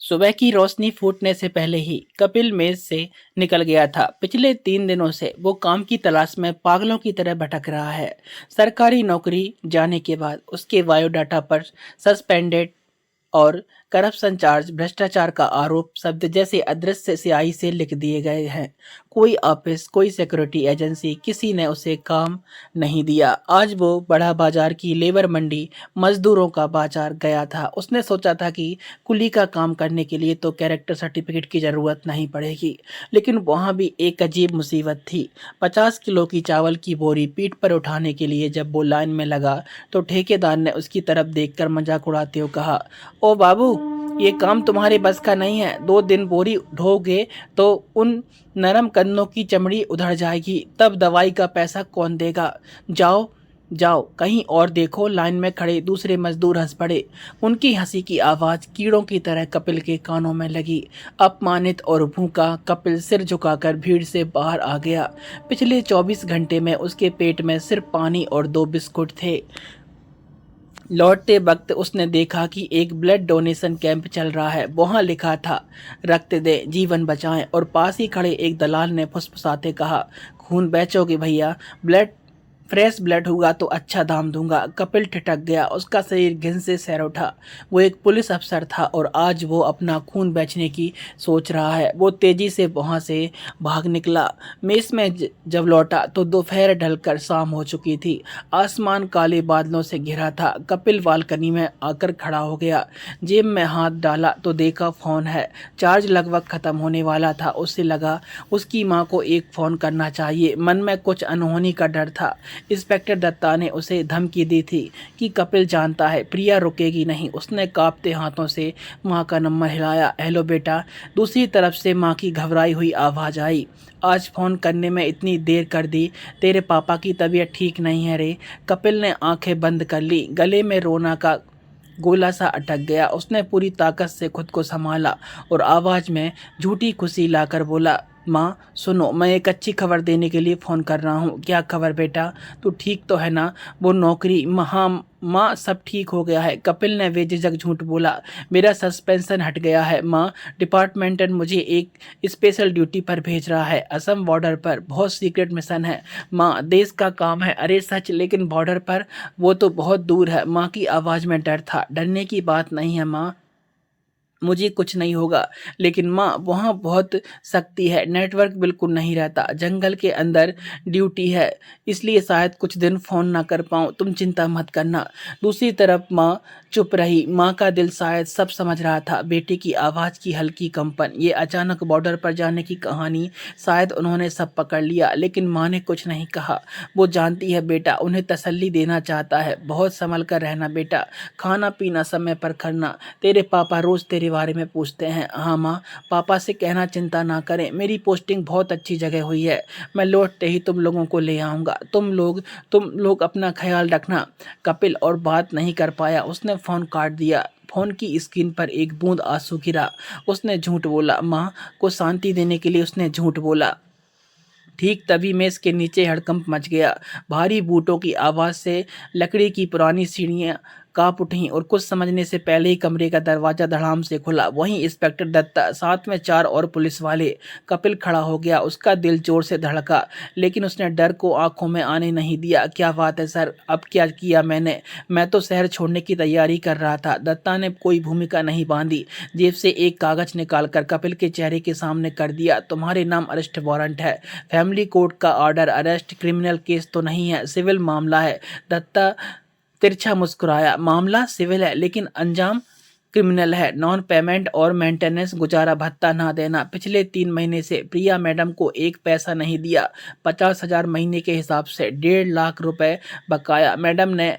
सुबह की रोशनी फूटने से पहले ही कपिल मेज से निकल गया था। पिछले 3 दिनों से वो काम की तलाश में पागलों की तरह भटक रहा है। सरकारी नौकरी जाने के बाद उसके बायोडाटा पर सस्पेंडेड और करप्शन चार्ज, भ्रष्टाचार का आरोप शब्द जैसे अदृश्य स्याही से लिख दिए गए हैं। कोई ऑफिस, कोई सिक्योरिटी एजेंसी, किसी ने उसे काम नहीं दिया। आज वो बड़ा बाजार की लेबर मंडी, मजदूरों का बाजार गया था। उसने सोचा था कि कुली का काम करने के लिए तो कैरेक्टर सर्टिफिकेट की ज़रूरत नहीं पड़ेगी, लेकिन वहाँ भी एक अजीब मुसीबत थी। 50 किलो की चावल की बोरी पीठ पर उठाने के लिए जब वो लाइन में लगा तो ठेकेदार ने उसकी तरफ देखकर मजाक उड़ाते हुए कहा, ओ बाबू, ये काम तुम्हारे बस का नहीं है। 2 दिन बोरी ढोगे तो उन नरम कन्नों की चमड़ी उधड़ जाएगी, तब दवाई का पैसा कौन देगा? जाओ जाओ कहीं और देखो। लाइन में खड़े दूसरे मजदूर हंस पड़े। उनकी हंसी की आवाज कीड़ों की तरह कपिल के कानों में लगी। अपमानित और भूखा कपिल सिर झुकाकर भीड़ से बाहर आ गया। पिछले 24 घंटे में उसके पेट में सिर्फ पानी और 2 बिस्कुट थे। लौटते वक्त उसने देखा कि एक ब्लड डोनेशन कैंप चल रहा है। वहां लिखा था, रक्त दे जीवन बचाएं, और पास ही खड़े एक दलाल ने फुसफुसाते कहा, खून बेचोगे भैया? ब्लड फ्रेश ब्लड होगा तो अच्छा दाम दूंगा। कपिल ठिठक गया। उसका शरीर घिन से सैर उठा। वो एक पुलिस अफसर था और आज वो अपना खून बेचने की सोच रहा है। वो तेजी से वहां से भाग निकला। मेस में जब लौटा तो दोपहर ढलकर शाम हो चुकी थी। आसमान काले बादलों से घिरा था। कपिल बालकनी में आकर खड़ा हो गया। जेब में हाथ डाला तो देखा फोन है। चार्ज लगभग खत्म होने वाला था। उससे लगा उसकी माँ को एक फोन करना चाहिए। मन में कुछ अनहोनी का डर था। इंस्पेक्टर दत्ता ने उसे धमकी दी थी कि कपिल जानता है प्रिया रुकेगी नहीं। उसने कांपते हाथों से माँ का नंबर हिलाया। हेलो बेटा। दूसरी तरफ से माँ की घबराई हुई आवाज़ आई। आज फ़ोन करने में इतनी देर कर दी? तेरे पापा की तबीयत ठीक नहीं है रे। कपिल ने आंखें बंद कर ली। गले में रोना का गोला सा अटक गया। उसने पूरी ताकत से खुद को संभाला और आवाज़ में झूठी खुशी लाकर बोला, माँ सुनो, मैं एक अच्छी खबर देने के लिए फ़ोन कर रहा हूँ। क्या खबर बेटा? तू ठीक तो है ना? वो नौकरी, हाँ माँ, सब ठीक हो गया है। कपिल ने बेझिझक झूठ बोला। मेरा सस्पेंशन हट गया है माँ। डिपार्टमेंट मुझे एक स्पेशल ड्यूटी पर भेज रहा है, असम बॉर्डर पर। बहुत सीक्रेट मिशन है माँ, देश का काम है। अरे सच? लेकिन बॉर्डर पर? वो तो बहुत दूर है। माँ की आवाज़ में डर था। डरने की बात नहीं है माँ, मुझे कुछ नहीं होगा। लेकिन माँ, वहाँ बहुत सख्ती है, नेटवर्क बिल्कुल नहीं रहता, जंगल के अंदर ड्यूटी है, इसलिए शायद कुछ दिन फ़ोन ना कर पाऊँ। तुम चिंता मत करना। दूसरी तरफ माँ चुप रही। माँ का दिल शायद सब समझ रहा था। बेटे की आवाज़ की हल्की कंपन, ये अचानक बॉर्डर पर जाने की कहानी, शायद उन्होंने सब पकड़ लिया। लेकिन माँ ने कुछ नहीं कहा। वो जानती है बेटा, उन्हें तसल्ली देना चाहता है। बहुत संभल कर रहना बेटा, खाना पीना समय पर करना। तेरे पापा रोज़ तेरे बारे में पूछते हैं। हाँ माँ, पापा से कहना चिंता ना करें, मेरी पोस्टिंग बहुत अच्छी जगह हुई है। मैं लौटते ही तुम लोगों को ले आऊँगा। तुम लोग अपना ख्याल रखना। कपिल और बात नहीं कर पाया। उसने फ़ोन काट दिया। फ़ोन की स्क्रीन पर एक बूंद आंसू गिरा। उसने झूठ बोला। माँ को शांति देने के लिए उसने झूठ बोला। ठीक तभी मेज के नीचे हड़कंप मच गया। भारी बूटों की आवाज़ से लकड़ी की पुरानी सीढ़ियाँ काँप उठीं और कुछ समझने से पहले ही कमरे का दरवाज़ा धड़ाम से खुला। वहीं इंस्पेक्टर दत्ता, साथ में 4 और पुलिस वाले। कपिल खड़ा हो गया। उसका दिल जोर से धड़का, लेकिन उसने डर को आंखों में आने नहीं दिया। क्या बात है सर? अब क्या किया मैंने? मैं तो शहर छोड़ने की तैयारी कर रहा था। दत्ता ने कोई भूमिका नहीं बांधी। जेब से एक कागज़ निकालकर कपिल के चेहरे के सामने कर दिया। तुम्हारे नाम अरेस्ट वारंट है, फैमिली कोर्ट का ऑर्डर। अरेस्ट क्रिमिनल केस तो नहीं है, सिविल मामला है। दत्ता तिरछा मुस्कुराया। मामला सिविल है, लेकिन अंजाम क्रिमिनल है। नॉन पेमेंट और मेंटेनेंस, गुजारा भत्ता ना देना। पिछले 3 महीने से प्रिया मैडम को एक पैसा नहीं दिया। 50,000 महीने के हिसाब से 1.5 लाख रुपए बकाया। मैडम ने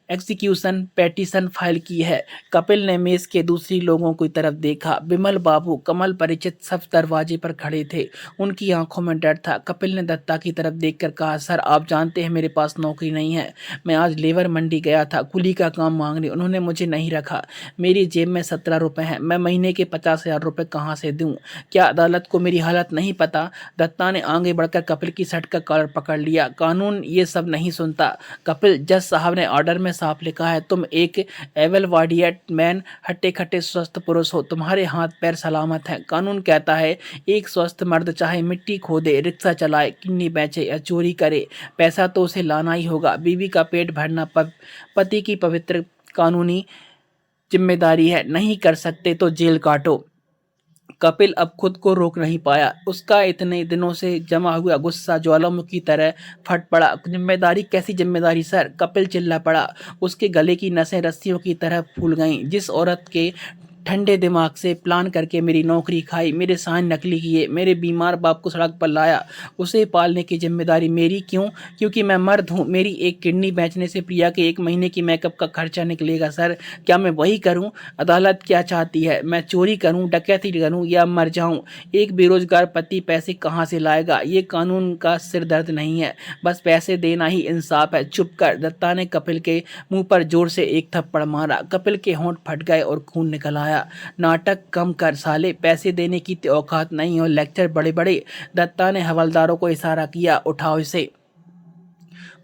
एग्जीक्यूशन पेटिशन फाइल की है। कपिल ने मेज के दूसरी लोगों की तरफ देखा। विमल बाबू, कमल परिचित, सब दरवाजे पर खड़े थे। उनकी आंखों में डर था। कपिल ने दत्ता की तरफ देखकर कहा, सर आप जानते हैं मेरे पास नौकरी नहीं है। मैं आज लेबर मंडी गया था कुली का काम मांगने, उन्होंने मुझे नहीं रखा। मेरी जेब में 17 रुपये हैं। मैं महीने के 50,000 रुपये कहाँ से दूँ? क्या अदालत को मेरी हालत नहीं पता? दत्ता ने आगे बढ़कर कपिल की शर्ट का कॉलर पकड़ लिया। कानून ये सब नहीं सुनता कपिल। जज साहब ने ऑर्डर में साफ लिखा है, तुम एक एवल वाडियट मैन, हट्टे खट्टे स्वस्थ पुरुष हो, तुम्हारे हाथ पैर सलामत हैं। कानून कहता है एक स्वस्थ मर्द चाहे मिट्टी खोदे, रिक्शा चलाए, किडनी बेचे या चोरी करे, पैसा तो उसे लाना ही होगा। बीवी का पेट भरना पति की पवित्र कानूनी जिम्मेदारी है, नहीं कर सकते तो जेल काटो। कपिल अब खुद को रोक नहीं पाया। उसका इतने दिनों से जमा हुआ गुस्सा ज्वालामुखी की तरह फट पड़ा। जिम्मेदारी? कैसी जिम्मेदारी सर? कपिल चिल्ला पड़ा। उसके गले की नसें रस्सियों की तरह फूल गईं। जिस औरत के ठंडे दिमाग से प्लान करके मेरी नौकरी खाई, मेरे साइन नकली किए, मेरे बीमार बाप को सड़क पर लाया, उसे पालने की जिम्मेदारी मेरी। क्यों? क्योंकि मैं मर्द हूँ। मेरी एक किडनी बेचने से प्रिया के 1 महीने की मेकअप का खर्चा निकलेगा सर। क्या मैं वही करूँ? अदालत क्या चाहती है? मैं चोरी करूँ, डकैती करूँ या मर जाऊँ? एक बेरोजगार पति पैसे कहाँ से लाएगा? ये कानून का सिर दर्द नहीं है, बस पैसे देना ही इंसाफ है। चुप कर। दत्ता ने कपिल के मुंह पर जोर से एक थप्पड़ मारा। कपिल के होंठ फट गए और खून निकल आया। नाटक कम कर साले, पैसे देने की औकात नहीं हो, लेक्चर बड़े बड़े। दत्ता ने हवलदारों को इशारा किया, उठाओ इसे।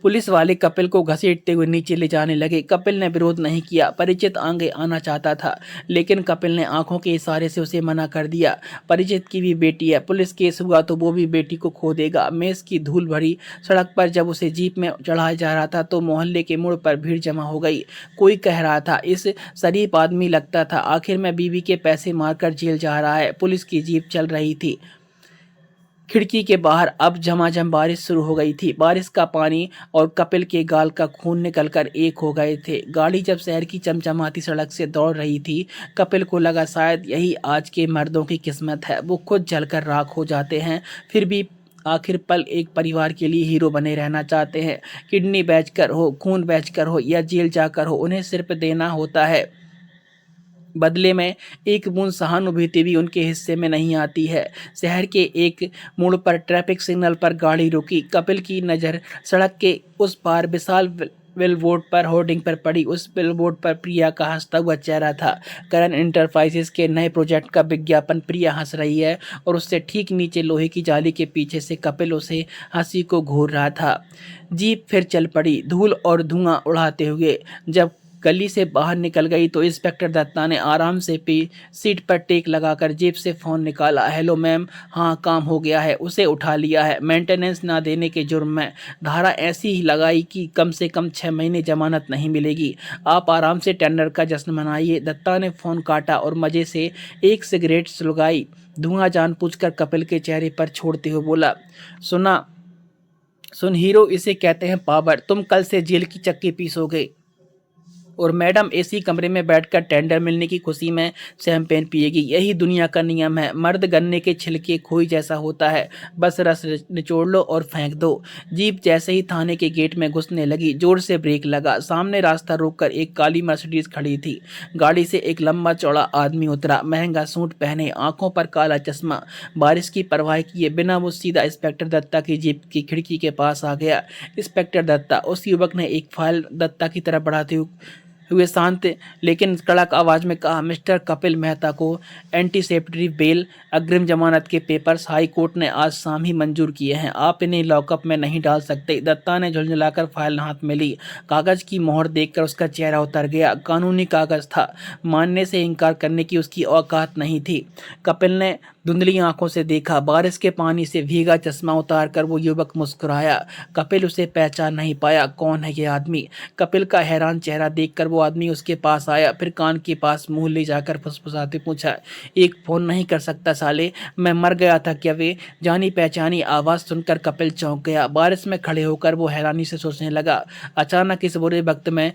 पुलिस वाले कपिल को घसीटते हुए नीचे ले जाने लगे। कपिल ने विरोध नहीं किया। परिचित आगे आना चाहता था, लेकिन कपिल ने आंखों के इशारे से उसे मना कर दिया। परिचित की भी बेटी है, पुलिस केस हुआ तो वो भी बेटी को खो देगा। मेष की धूल भरी सड़क पर जब उसे जीप में चढ़ाया जा रहा था तो मोहल्ले के मोड़ पर भीड़ जमा हो गई। कोई कह रहा था इस शरीफ आदमी लगता था आखिर में बीवी के पैसे मारकर जेल जा रहा है। पुलिस की जीप चल रही थी। खिड़की के बाहर अब झमाझम बारिश शुरू हो गई थी। बारिश का पानी और कपिल के गाल का खून निकलकर एक हो गए थे। गाड़ी जब शहर की चमचमाती सड़क से दौड़ रही थी, कपिल को लगा शायद यही आज के मर्दों की किस्मत है। वो खुद जलकर राख हो जाते हैं, फिर भी आखिर पल एक परिवार के लिए हीरो बने रहना चाहते हैं। किडनी बेचकर हो, खून बेचकर हो या जेल जाकर हो, उन्हें सिर्फ देना होता है। बदले में एक बूंद सहानुभूति भी उनके हिस्से में नहीं आती है। शहर के एक मोड़ पर ट्रैफिक सिग्नल पर गाड़ी रुकी। कपिल की नज़र सड़क के उस पार विशाल बिलबोर्ड पर होर्डिंग पर पड़ी। उस बिलबोर्ड पर प्रिया का हंसता हुआ चेहरा था। करण इंटरप्राइजेस के नए प्रोजेक्ट का विज्ञापन। प्रिया हंस रही है और उससे ठीक नीचे लोहे की जाली के पीछे से कपिल उसे हंसी को घूर रहा था। जीप फिर चल पड़ी, धूल और धुआं उड़ाते हुए। जब गली से बाहर निकल गई तो इंस्पेक्टर दत्ता ने आराम से सीट पर टेक लगाकर जेब से फ़ोन निकाला। हेलो मैम, हाँ काम हो गया है, उसे उठा लिया है। मेंटेनेंस ना देने के जुर्म में धारा ऐसी ही लगाई कि कम से कम 6 महीने जमानत नहीं मिलेगी। आप आराम से टेंडर का जश्न मनाइए। दत्ता ने फ़ोन काटा और मज़े से एक सिगरेट सुलगाई। धुआं जानबूझकर कपिल के चेहरे पर छोड़ते हुए बोला, सुन हीरो, इसे कहते हैं पावर। तुम कल से जेल की चक्की पीसोगे और मैडम एसी कमरे में बैठकर टेंडर मिलने की खुशी में शैंपेन पिएगी। यही दुनिया का नियम है। मर्द गन्ने के छिलके खोई जैसा होता है, बस रस निचोड़ लो और फेंक दो। जीप जैसे ही थाने के गेट में घुसने लगी, जोर से ब्रेक लगा। सामने रास्ता रोककर एक काली मर्सिडीज खड़ी थी। गाड़ी से एक लंबा चौड़ा आदमी उतरा, महंगा सूट पहने, आंखों पर काला चश्मा। बारिश की परवाह किए बिना वो सीधा इंस्पेक्टर दत्ता की जीप की खिड़की के पास आ गया। इंस्पेक्टर दत्ता, उस युवक ने एक फाइल दत्ता की तरफ बढ़ाते हुए शांत लेकिन कड़क आवाज में कहा, मिस्टर कपिल मेहता को एंटीसिपेटरी बेल, अग्रिम जमानत के पेपर्स हाई कोर्ट ने आज शाम ही मंजूर किए हैं। आप इन्हें लॉकअप में नहीं डाल सकते। दत्ता ने झुंझुलाकर फाइल हाथ में ली। कागज की मोहर देखकर उसका चेहरा उतर गया। कानूनी कागज था, मानने से इनकार करने की उसकी औकात नहीं थी। कपिल ने धुंधली आंखों से देखा। बारिश के पानी से भीगा चश्मा उतारकर वो युवक मुस्कुराया। कपिल उसे पहचान नहीं पाया। कौन है ये आदमी? कपिल का हैरान चेहरा देखकर वो आदमी उसके पास आया, फिर कान के पास मुंह ले जाकर फुसफुसाते पूछा, एक फोन नहीं कर सकता साले? मैं मर गया था क्या? वे जानी पहचानी आवाज सुनकर कपिल चौंक गया। बारिश में खड़े होकर वो हैरानी से सोचने लगा, अचानक इस बुरे वक्त में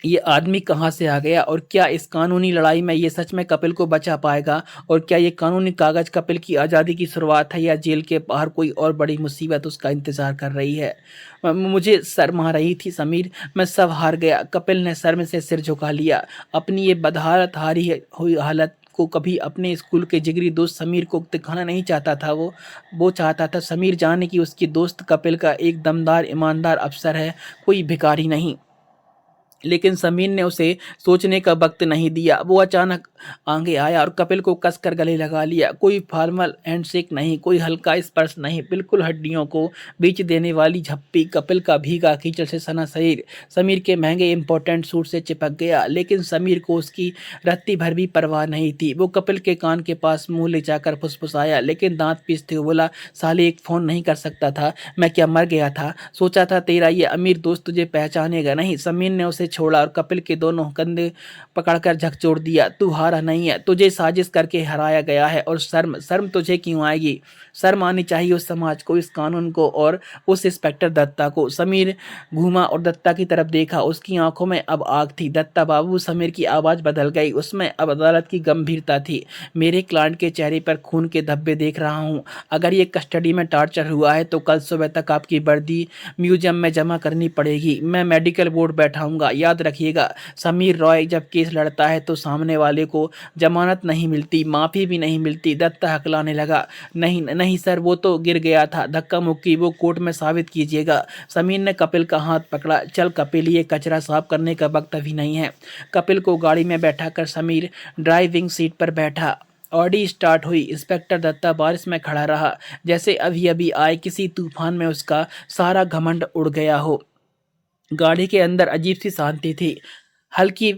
ये आदमी कहाँ से आ गया और क्या इस कानूनी लड़ाई में ये सच में कपिल को बचा पाएगा? और क्या ये कानूनी कागज कपिल की आज़ादी की शुरुआत है या जेल के बाहर कोई और बड़ी मुसीबत उसका इंतजार कर रही है? मुझे शर्म आ रही थी समीर, मैं सब हार गया। कपिल ने शर्म से सिर झुका लिया। अपनी ये बदहालत हारी हुई हालत को कभी अपने स्कूल के जिगरी दोस्त समीर को दिखाना नहीं चाहता था। वो चाहता था समीर जाने कि उसकी दोस्त कपिल का एक दमदार ईमानदार अफसर है, कोई भिखारी नहीं। लेकिन समीर ने उसे सोचने का वक्त नहीं दिया। वो अचानक आगे आया और कपिल को कसकर गले लगा लिया। कोई फॉर्मल हैंडशेक नहीं, कोई हल्का स्पर्श नहीं, बिल्कुल हड्डियों को बीच देने वाली झप्पी। कपिल का भीगा कीचड़ से सना शरीर समीर के महंगे इंपॉर्टेंट सूट से चिपक गया, लेकिन समीर को उसकी रत्ती भर भी परवाह नहीं थी। वो कपिल के कान के पास मुंह ले जाकर फुसफुसाया, लेकिन दांत पीसते हुए बोला, साले एक फोन नहीं कर सकता था? मैं क्या मर गया था? सोचा था तेरा ये अमीर दोस्त तुझे पहचानेगा नहीं। समीर ने उसे छोड़ा और कपिल के दोनों कंधे पकड़कर झकझोर दिया। तू हारा नहीं है, तुझे साजिश करके हराया गया है, और शर्म शर्म तुझे क्यों आएगी? शर्म आनी चाहिए उस समाज को, इस कानून को और उस इंस्पेक्टर दत्ता को। समीर घूमा और दत्ता की तरफ देखा। उसकी आंखों में अब आग थी। दत्ता बाबू। समीर की आवाज बदल गई, उसमें अब अदालत की गंभीरता थी। मेरे क्लाइंट के चेहरे पर खून के धब्बे देख रहा हूं। अगर ये कस्टडी में टॉर्चर हुआ है तो कल सुबह तक आपकी वर्दी म्यूजियम में जमा करनी पड़ेगी। मैं मेडिकल बोर्ड बैठाऊंगा। याद रखिएगा, समीर रॉय जब केस लड़ता है तो सामने वाले को जमानत नहीं मिलती, माफी भी नहीं मिलती। दत्ता हकलाने लगा। नहीं नहीं सर, वो तो गिर गया था, धक्का मुक्की, वो कोर्ट में साबित कीजिएगा। समीर ने कपिल का हाथ पकड़ा। चल कपिल, ये कचरा साफ करने का वक्त अभी नहीं है। कपिल को गाड़ी में बैठाकर समीर ड्राइविंग सीट पर बैठा। ऑडी स्टार्ट हुई। इंस्पेक्टर दत्ता बारिश में खड़ा रहा, जैसे अभी अभी आए किसी तूफान में उसका सारा घमंड उड़ गया हो। गाड़ी के अंदर अजीब सी शांति थी, हल्की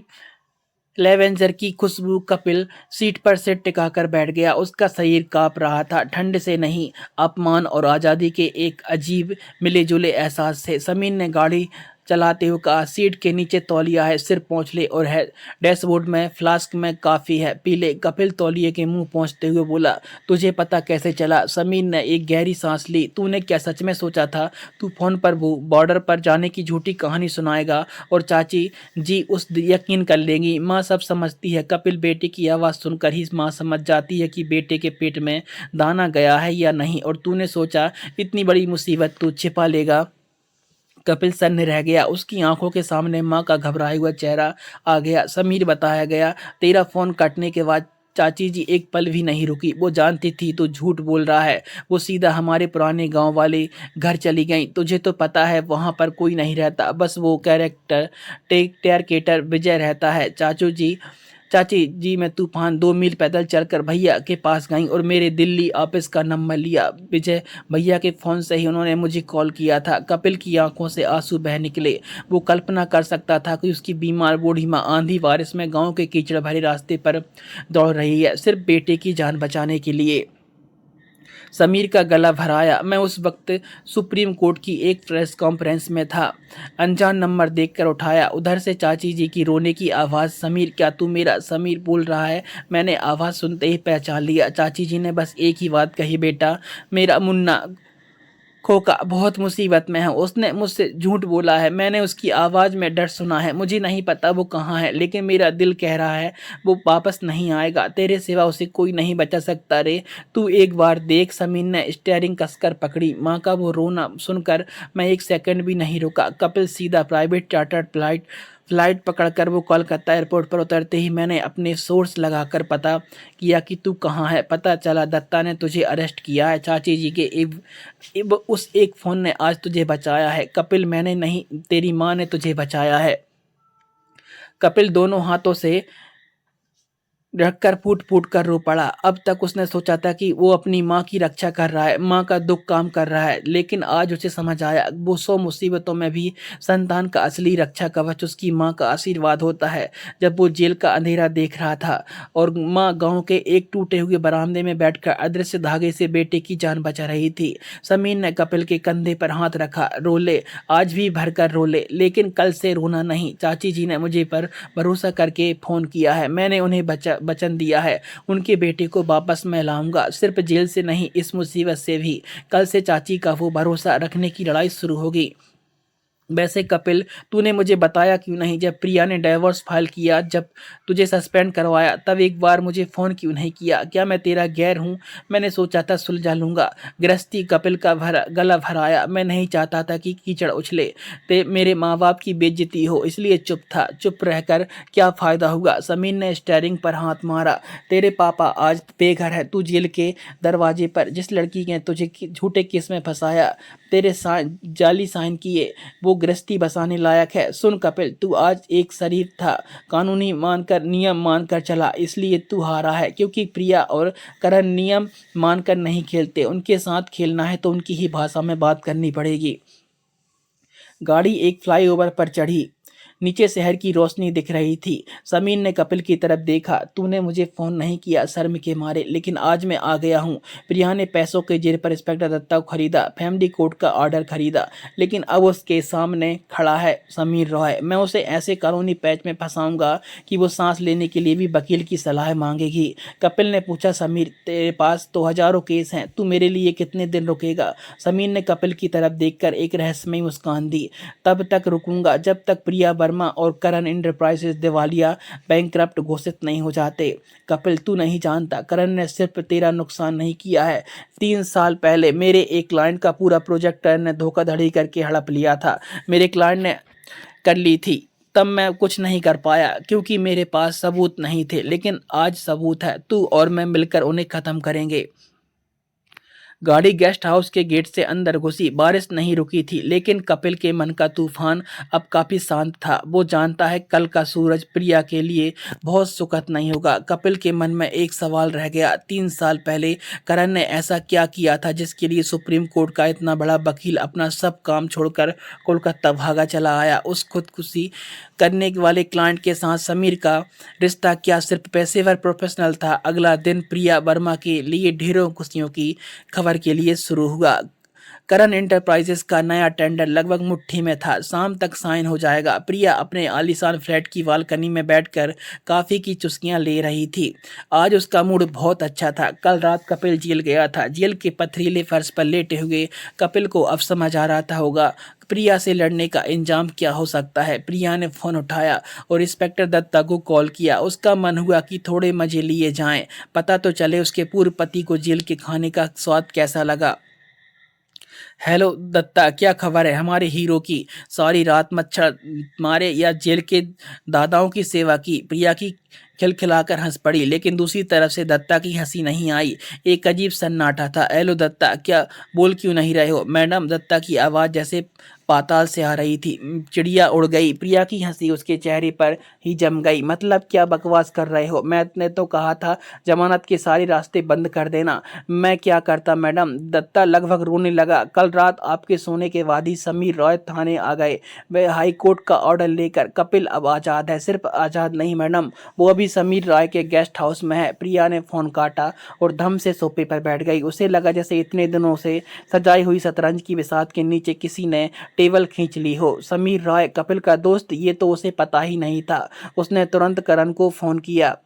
लेवेंजर की खुशबू। कपिल सीट पर सिर टिकाकर बैठ गया। उसका शरीर कांप रहा था, ठंड से नहीं, अपमान और आज़ादी के एक अजीब मिले जुले एहसास से। समीर ने गाड़ी चलाते हुए कहा, सीट के नीचे तौलिया है, सिर पोंछ ले, और है डैशबोर्ड में फ्लास्क में काफ़ी है, पी ले। कपिल तौलिए के मुंह पहुंचते हुए बोला, तुझे पता कैसे चला? समीर ने एक गहरी सांस ली। तूने क्या सच में सोचा था तू फोन पर बॉर्डर पर जाने की झूठी कहानी सुनाएगा और चाची जी उस यकीन कर लेंगी? माँ सब समझती है। कपिल बेटे की आवाज़ सुनकर ही माँ समझ जाती है कि बेटे के पेट में दाना गया है या नहीं, और तूने सोचा इतनी बड़ी मुसीबत तू छिपा लेगा? कपिल सन्न रह गया। उसकी आंखों के सामने माँ का घबराया हुआ चेहरा आ गया। समीर, बताया गया तेरा फोन कटने के बाद चाची जी एक पल भी नहीं रुकी। वो जानती थी तो झूठ बोल रहा है। वो सीधा हमारे पुराने गांव वाले घर चली गई। तुझे तो पता है वहां पर कोई नहीं रहता, बस वो टेरकेटर विजय रहता है। चाची जी मैं तूफान 2 मील पैदल चलकर भैया के पास गई और मेरे दिल्ली ऑफिस का नंबर लिया। विजय भैया के फ़ोन से ही उन्होंने मुझे कॉल किया था। कपिल की आंखों से आंसू बह निकले। वो कल्पना कर सकता था कि उसकी बीमार बूढ़ी माँ आंधी बारिश में गांव के कीचड़ भरे रास्ते पर दौड़ रही है, सिर्फ बेटे की जान बचाने के लिए। समीर का गला भराया। मैं उस वक्त सुप्रीम कोर्ट की एक प्रेस कॉन्फ्रेंस में था। अनजान नंबर देखकर उठाया। उधर से चाची जी की रोने की आवाज़। समीर, क्या तू मेरा? समीर बोल रहा है। मैंने आवाज़ सुनते ही पहचान लिया। चाची जी ने बस एक ही बात कही, बेटा मेरा मुन्ना खोका बहुत मुसीबत में है। उसने मुझसे झूठ बोला है। मैंने उसकी आवाज़ में डर सुना है। मुझे नहीं पता वो कहाँ है, लेकिन मेरा दिल कह रहा है वो वापस नहीं आएगा। तेरे सिवा उसे कोई नहीं बचा सकता रे। तू एक बार देख। समीर ने स्टीयरिंग कसकर पकड़ी। माँ का वो रोना सुनकर मैं एक सेकंड भी नहीं रुका। कपिल सीधा प्राइवेट चार्टर्ड फ्लाइट पकड़कर वो कोलकाता एयरपोर्ट पर उतरते ही मैंने अपने सोर्स लगाकर पता किया कि तू कहाँ है। पता चला दत्ता ने तुझे अरेस्ट किया है। चाची जी के उस एक फ़ोन ने आज तुझे बचाया है। कपिल, मैंने नहीं, तेरी माँ ने तुझे बचाया है। कपिल दोनों हाथों से रखकर फूट फूट कर रो पड़ा। अब तक उसने सोचा था कि वो अपनी माँ की रक्षा कर रहा है, माँ का दुख काम कर रहा है, लेकिन आज उसे समझ आया वो 100 मुसीबतों में भी संतान का असली रक्षा कवच उसकी माँ का आशीर्वाद होता है। जब वो जेल का अंधेरा देख रहा था और माँ गांव के एक टूटे हुए बरामदे में बैठकर अदृश्य धागे से बेटे की जान बचा रही थी, समीर ने कपिल के कंधे पर हाथ रखा। रो ले, आज भी भरकर रो ले, लेकिन कल से रोना नहीं। चाची जी ने मुझे पर भरोसा करके फ़ोन किया है। मैंने उन्हें वचन दिया है, उनके बेटे को वापस मैं लाऊंगा, सिर्फ जेल से नहीं, इस मुसीबत से भी। कल से चाची का वो भरोसा रखने की लड़ाई शुरू होगी। वैसे कपिल, तूने मुझे बताया क्यों नहीं? जब प्रिया ने डाइवोर्स फाइल किया, जब तुझे सस्पेंड करवाया, तब एक बार मुझे फ़ोन क्यों नहीं किया? क्या मैं तेरा गैर हूँ? मैंने सोचा था सुलझा लूँगा गृहस्थी। कपिल का गला भराया। मैं नहीं चाहता था कि कीचड़ उछले, मेरे माँ बाप की बेइज्जती हो, इसलिए चुप था। चुप रहकर क्या फ़ायदा हुआ? समीर ने स्टीयरिंग पर हाथ मारा। तेरे पापा आज बेघर है। तू जेल के दरवाजे पर जिस लड़की ने तुझे झूठे केस में फंसाया तेरे जाली साइन किए वो गृहस्थी बसाने लायक है। सुन कपिल, तू आज एक शरीफ था, कानूनी मानकर नियम मानकर चला, इसलिए तू हारा है। क्योंकि प्रिया और करण नियम मानकर नहीं खेलते, उनके साथ खेलना है तो उनकी ही भाषा में बात करनी पड़ेगी। गाड़ी एक फ्लाईओवर पर चढ़ी। नीचे शहर की रोशनी दिख रही थी। समीर ने कपिल की तरफ देखा। तूने मुझे फोन नहीं किया शर्म के मारे, लेकिन आज मैं आ गया हूँ। प्रिया ने पैसों के जेर पर इंस्पेक्टर दत्ता को खरीदा, फैमिली कोर्ट का ऑर्डर खरीदा, लेकिन अब उसके सामने खड़ा है समीर रॉय। मैं उसे ऐसे कानूनी पैच में फंसाऊंगा कि वो सांस लेने के लिए भी वकील की सलाह मांगेगी। कपिल ने पूछा, समीर तेरे पास तो हजारों केस हैं, तू मेरे लिए कितने दिन रुकेगा? समीर ने कपिल की तरफ देखकर एक रहस्यमयी मुस्कान दी। तब तक रुकूंगा जब तक प्रिया वर्मा और करण इंटरप्राइजेज दिवालिया बैंकरप्ट घोषित नहीं हो जाते। कपिल, तू नहीं जानता, करण ने सिर्फ तेरा नुकसान नहीं किया है। 3 साल पहले मेरे एक क्लाइंट का पूरा प्रोजेक्ट करण ने धोखाधड़ी करके हड़प लिया था। मेरे क्लाइंट ने कर ली थी, तब मैं कुछ नहीं कर पाया क्योंकि मेरे पास सबूत नहीं थे, लेकिन आज सबूत है। तू और मैं मिलकर उन्हें खत्म करेंगे। गाड़ी गेस्ट हाउस के गेट से अंदर घुसी। बारिश नहीं रुकी थी, लेकिन कपिल के मन का तूफान अब काफी शांत था। वो जानता है कल का सूरज प्रिया के लिए बहुत सुखद नहीं होगा। कपिल के मन में एक सवाल रह गया। 3 साल पहले करण ने ऐसा क्या किया था जिसके लिए सुप्रीम कोर्ट का इतना बड़ा वकील अपना सब काम छोड़कर कोलकाता भागा चला आया? उस खुदकुशी करने वाले क्लाइंट के साथ समीर का रिश्ता क्या सिर्फ पेशेवर प्रोफेशनल था? अगला दिन प्रिया वर्मा के लिए ढेरों खुशियों की खबर के लिए शुरू हुआ। करण एंटरप्राइजेस का नया टेंडर लगभग मुट्ठी में था, शाम तक साइन हो जाएगा। प्रिया अपने आलीशान फ्लैट की बालकनी में बैठकर कॉफी की चुस्कियां ले रही थी। आज उसका मूड बहुत अच्छा था। कल रात कपिल जेल गया था। जेल के पथरीले फर्श पर लेटे हुए कपिल को अब समझ आ रहा होगा प्रिया से लड़ने का इंजाम क्या हो सकता है। प्रिया ने फोन उठाया और इंस्पेक्टर दत्ता को कॉल किया। उसका मन हुआ कि थोड़े मजे लिए जाएं, पता तो चले उसके पूर्व पति को जेल के खाने का स्वाद कैसा लगा। हेलो दत्ता, क्या खबर है हमारे हीरो की? सारी रात मच्छर मारे या जेल के दादाओं की सेवा की? प्रिया की खिलखिलाकर हंस पड़ी, लेकिन दूसरी तरफ से दत्ता की हंसी नहीं आई। एक अजीब सन्नाटा था। हेलो दत्ता, क्या बोल क्यों नहीं रहे हो? मैडम, दत्ता की आवाज़ जैसे पाताल से आ रही थी। चिड़िया उड़ गई। प्रिया की हंसी उसके चेहरे पर ही जम गई। मतलब क्या बकवास कर रहे हो? मैंने तो कहा था जमानत के सारे रास्ते बंद कर देना। मैं क्या करता मैडम? दत्ता लगभग रोने लगा। कल रात आपके सोने के बाद ही समीर रॉय थाने आ गए, वे हाई कोर्ट का ऑर्डर लेकर। कपिल अब आज़ाद है। सिर्फ आज़ाद नहीं मैडम, वो अभी समीर रॉय के गेस्ट हाउस में है। प्रिया ने फोन काटा और धम से सोफे पर बैठ गई। उसे लगा जैसे इतने दिनों से सजाई हुई शतरंज की बिसात के नीचे किसी ने टेबल खींच ली हो। समीर रॉय कपिल का दोस्त, ये तो उसे पता ही नहीं था। उसने तुरंत करण को फोन किया।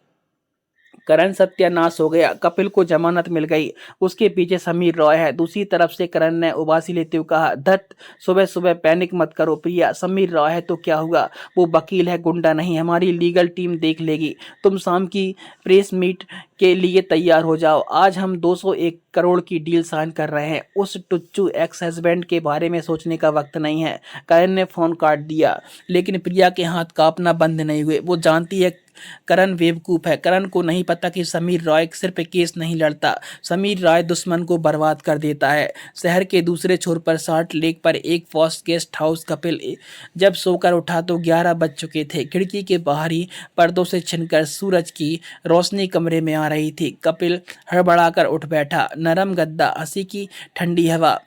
करण सत्यानाश हो गया, कपिल को जमानत मिल गई। उसके पीछे समीर रॉय है। दूसरी तरफ से करण ने उबासी लेते हुए कहा, धत, सुबह सुबह पैनिक मत करो प्रिया। समीर रॉय है तो क्या हुआ? वो वकील है, गुंडा नहीं। हमारी लीगल टीम देख लेगी। तुम शाम की प्रेस मीट के लिए तैयार हो जाओ। आज हम 201 करोड़ की डील साइन कर रहे हैं। उस टुच्चू एक्स हस्बैंड के बारे में सोचने का वक्त नहीं है। करण ने फोन काट दिया, लेकिन प्रिया के हाथ कांपना बंद नहीं हुए। वो जानती है करण बेवकूफ़ है। करण को नहीं पता कि समीर रॉय सिर्फ केस नहीं लड़ता, समीर रॉय दुश्मन को बर्बाद कर देता है। शहर के दूसरे छोर पर साल्ट लेक पर एक फॉस्ट गेस्ट हाउस कपिल जब सोकर उठा तो 11 बज चुके थे। खिड़की के बाहरी पर्दों से छिनकर सूरज की रोशनी कमरे में आ रही थी। कपिल हड़बड़ाकर उठ बैठा। नरम गद्दा, हंसी की ठंडी हवा,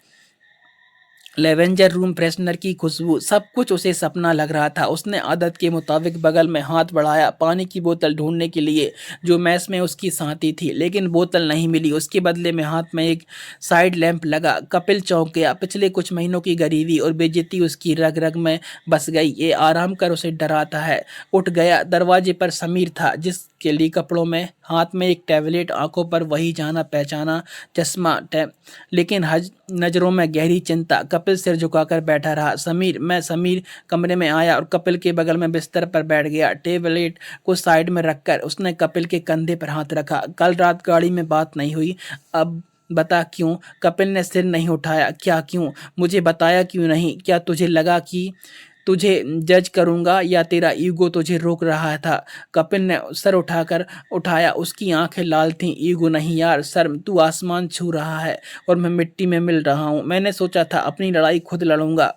लेवेंजर रूम फ्रेशनर की खुशबू, सब कुछ उसे सपना लग रहा था। उसने आदत के मुताबिक बगल में हाथ बढ़ाया पानी की बोतल ढूंढने के लिए जो मैस में उसकी साथी थी, लेकिन बोतल नहीं मिली। उसके बदले में हाथ में एक साइड लैंप लगा। कपिल चौंक गया। पिछले कुछ महीनों की गरीबी और बेइज्जती उसकी रग रग में बस गई। ये आराम कर उसे डराता है। उठ गया। दरवाजे पर समीर था, जिसके लिए कपड़ों में, हाथ में एक टैबलेट, आंखों पर वही जाना पहचाना चश्मा, लेकिन नजरों में गहरी चिंता। कपिल सिर झुकाकर बैठा रहा। समीर कमरे में आया और कपिल के बगल में बिस्तर पर बैठ गया। टेबलेट को साइड में रखकर उसने कपिल के कंधे पर हाथ रखा। कल रात गाड़ी में बात नहीं हुई, अब बता क्यों? कपिल ने सिर नहीं उठाया। क्या क्यों? मुझे बताया क्यों नहीं? क्या तुझे लगा कि तुझे जज करूंगा या तेरा ईगो तुझे रोक रहा था? कपिल ने सर उठाया। उसकी आंखें लाल थीं। ईगो नहीं यार, शर्म। तू आसमान छू रहा है और मैं मिट्टी में मिल रहा हूँ। मैंने सोचा था अपनी लड़ाई खुद लड़ूंगा,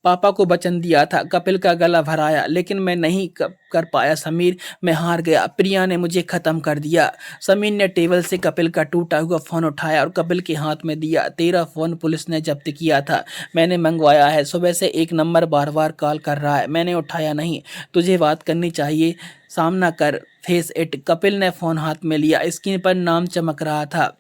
पापा को वचन दिया था। कपिल का गला भराया, लेकिन मैं नहीं कर पाया समीर। मैं हार गया। प्रिया ने मुझे खत्म कर दिया। समीर ने टेबल से कपिल का टूटा हुआ फोन उठाया और कपिल के हाथ में दिया। तेरा फोन पुलिस ने जब्त किया था, मैंने मंगवाया है। सुबह से एक नंबर बार बार कॉल कर रहा है, मैंने उठाया नहीं। तुझे बात करनी चाहिए, सामना कर, फेस इट। कपिल ने फोन हाथ में लिया। स्क्रीन पर नाम चमक रहा था,